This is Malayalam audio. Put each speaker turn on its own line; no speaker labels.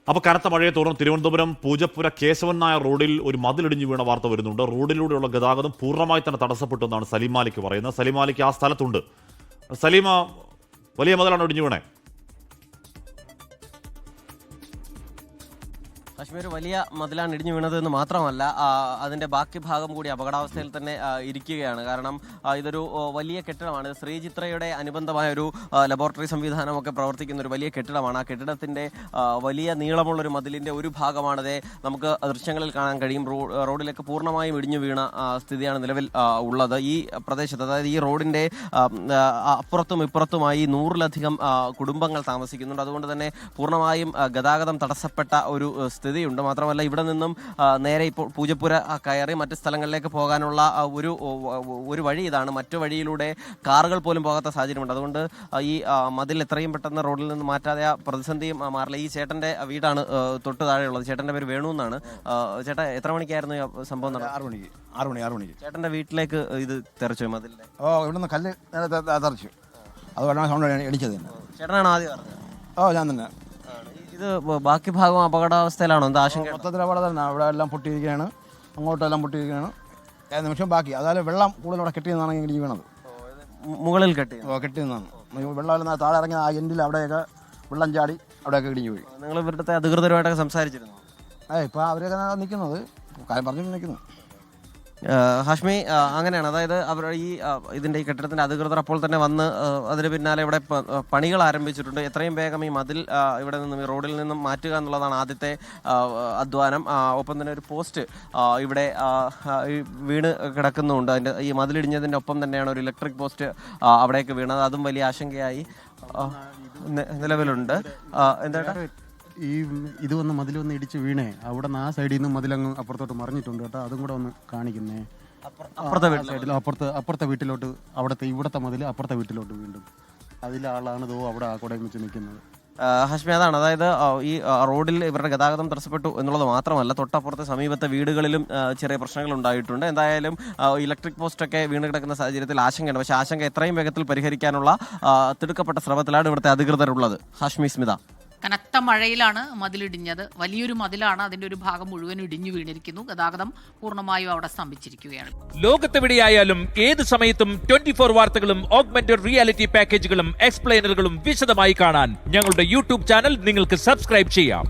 അപ്പോൾ കനത്ത മഴയെ തുടർന്ന് തിരുവനന്തപുരം പൂജപ്പുര കേശവൻ നായർ റോഡിൽ ഒരു മതിലിടിഞ്ഞു വീണ വാർത്ത വരുന്നുണ്ട്. റോഡിലൂടെയുള്ള ഗതാഗതം പൂർണ്ണമായി തന്നെ തടസ്സപ്പെട്ടു എന്നാണ് സലിമാലിക്ക് പറയുന്നത്. സലിമാലിക്ക് ആ സ്ഥലത്തുണ്ട്. സലീമ, വലിയ മതിലാണ് ഇടിഞ്ഞു വീണേ?
കാശ്മീർ വലിയ മതിലാണ് ഇടിഞ്ഞു വീണതെന്ന് മാത്രമല്ല, അതിൻ്റെ ബാക്കി ഭാഗം കൂടി അപകടാവസ്ഥയിൽ തന്നെ ഇരിക്കുകയാണ്. കാരണം ഇതൊരു വലിയ കെട്ടിടമാണ്. ശ്രീചിത്രയുടെ അനുബന്ധമായ ഒരു ലബോറട്ടറി സംവിധാനമൊക്കെ പ്രവർത്തിക്കുന്ന ഒരു വലിയ കെട്ടിടമാണ്. ആ കെട്ടിടത്തിൻ്റെ വലിയ നീളമുള്ളൊരു മതിലിൻ്റെ ഒരു ഭാഗമാണത് നമുക്ക് ദൃശ്യങ്ങളിൽ കാണാൻ കഴിയും. റോഡിലേക്ക് പൂർണ്ണമായും ഇടിഞ്ഞു വീണ സ്ഥിതിയാണ് നിലവിൽ ഉള്ളത്. ഈ പ്രദേശത്ത്, അതായത് ഈ റോഡിൻ്റെ അപ്പുറത്തും ഇപ്പുറത്തുമായി 100-ലധികം കുടുംബങ്ങൾ താമസിക്കുന്നുണ്ട്. അതുകൊണ്ട് തന്നെ പൂർണ്ണമായും ഗതാഗതം തടസ്സപ്പെട്ട ഒരു സ്ഥിതിയുണ്ട്. മാത്രമല്ല, ഇവിടെ നിന്നും നേരെ ഇപ്പോൾ പൂജപ്പുര കയറി മറ്റ് സ്ഥലങ്ങളിലേക്ക് പോകാനുള്ള ഒരു വഴി ഇതാണ്. മറ്റു വഴിയിലൂടെ കാറുകൾ പോലും പോകാത്ത സാഹചര്യമുണ്ട്. അതുകൊണ്ട് ഈ മതിൽ എത്രയും പെട്ടെന്ന് റോഡിൽ നിന്ന് മാറ്റാതെ ആ പ്രതിസന്ധിയും മാറില്ല. ഈ ചേട്ടൻ്റെ വീടാണ് തൊട്ട് താഴെയുള്ളത്. ചേട്ടൻ്റെ പേര് വേണു എന്നാണ്. ചേട്ടാ, എത്ര മണിക്കായിരുന്നു സംഭവം?
6 മണിക്ക്
ചേട്ടൻ്റെ വീട്ടിലേക്ക് ഇത് തെറിച്ചു മതിലിൻ്റെ?
ഇവിടുന്ന് കല്ല് തെറിച്ചു. അത് വളരെ സൗണ്ട് ഇടിച്ചത്.
ചേട്ടനാണ് ആദ്യം പറഞ്ഞത്?
ഞാൻ തന്നെ.
ഇത് ബാക്കി ഭാഗം അപകടാവസ്ഥയിലാണോ? എന്താ ആശങ്ക?
മൊത്തത്തിൽ അപകടം തന്നെ. അവിടെ എല്ലാം പൊട്ടിയിരിക്കുകയാണ്, അങ്ങോട്ടെല്ലാം പൊട്ടിയിരിക്കുകയാണ്. നിമിഷം ബാക്കി. അതായത് വെള്ളം കൂടുതൽ അവിടെ കെട്ടിയെന്നാണ് ഇടിഞ്ഞ് വീണത്.
മുകളിൽ
കെട്ടിയെന്നാണ്. വെള്ളം താഴെ ഇറങ്ങിയ ആ എൻഡിൽ അവിടെയൊക്കെ വെള്ളം ചാടി അവിടെയൊക്കെ ഇടിഞ്ഞു പോയി.
നിങ്ങൾ ഇവിടുത്തെ അധികൃതരുമായിട്ടൊക്കെ സംസാരിച്ചിരുന്നു?
ഇപ്പോൾ അവരൊക്കെ നിൽക്കുന്നത് കാര്യം പറഞ്ഞു നിൽക്കുന്നു.
ഹാഷ്മി, അങ്ങനെയാണ്. അതായത് അവർ ഇതിൻ്റെ ഈ കെട്ടിടത്തിൻ്റെ അധികൃതർ അപ്പോൾ തന്നെ വന്ന് അതിന് പിന്നാലെ ഇവിടെ പണികൾ ആരംഭിച്ചിട്ടുണ്ട്. എത്രയും വേഗം ഈ മതിൽ ഇവിടെ നിന്നും ഈ റോഡിൽ നിന്നും മാറ്റുക എന്നുള്ളതാണ് ആദ്യത്തെ അധ്വാനം. ഒപ്പം തന്നെ ഒരു പോസ്റ്റ് ഇവിടെ വീണ് കിടക്കുന്നുണ്ട്. അതിൻ്റെ ഈ മതിലിടിഞ്ഞതിൻ്റെ ഒപ്പം തന്നെയാണ് ഒരു ഇലക്ട്രിക് പോസ്റ്റ് അവിടേക്ക് വീണത്. അതും വലിയ ആശങ്കയായി നിലവിലുണ്ട്. എന്താ
ഇത് വന്ന് മതിലൊന്ന് ഇടിച്ച് വീണേ, അവിടെ നിന്ന് ആ സൈഡിൽ നിന്ന് മതിലങ്ങ് അപ്പുറത്തോട്ട് മറിഞ്ഞിട്ടുണ്ട് കേട്ടോ. അതും കൂടെ ഒന്ന് കാണിക്കുന്നേ. അപ്പുറത്തെ വീട്ടിലോട്ട്, ഇവിടുത്തെ മതിൽ അപ്പുറത്തെ വീട്ടിലോട്ട് വീണ്ടും അതിലാളാണ് അവിടെ ആ കൂടെ വെച്ച് നിൽക്കുന്നത്.
ഹാഷ്മി, അതാണ്. അതായത് ഈ റോഡിൽ ഇവരുടെ ഗതാഗതം തടസ്സപ്പെട്ടു എന്നുള്ളത് മാത്രമല്ല, തൊട്ടപ്പുറത്തെ സമീപത്തെ വീടുകളിലും ചെറിയ പ്രശ്നങ്ങൾ ഉണ്ടായിട്ടുണ്ട്. എന്തായാലും ഇലക്ട്രിക് പോസ്റ്റൊക്കെ വീണ് കിടക്കുന്ന സാഹചര്യത്തിൽ ആശങ്കയാണ്. പക്ഷേ ആശങ്ക എത്രയും വേഗത്തിൽ പരിഹരിക്കാനുള്ള തിടുക്കപ്പെട്ട ശ്രമത്തിലാണ് ഇവിടുത്തെ അധികൃതരുള്ളത്. ഹാഷ്മി, സ്മിത.
കനത്ത മഴയിലാണ് മതിലിടിഞ്ഞത്. വലിയൊരു മതിലാണ്. അതിന്റെ ഒരു ഭാഗം മുഴുവൻ ഇടിഞ്ഞു വീണിരിക്കുന്നു. ഗതാഗതം പൂർണ്ണമായും അവിടെ സ്തംഭിച്ചിരിക്കുകയാണ്.
ലോകത്തെവിടെയായാലും ഏത് സമയത്തും 24 വാർത്തകളും ഓഗ്മെന്റഡ് റിയാലിറ്റി പാക്കേജുകളും എക്സ്പ്ലെയിനറുകളും വിശദമായി കാണാൻ ഞങ്ങളുടെ യൂട്യൂബ് ചാനൽ നിങ്ങൾക്ക് സബ്സ്ക്രൈബ് ചെയ്യാം.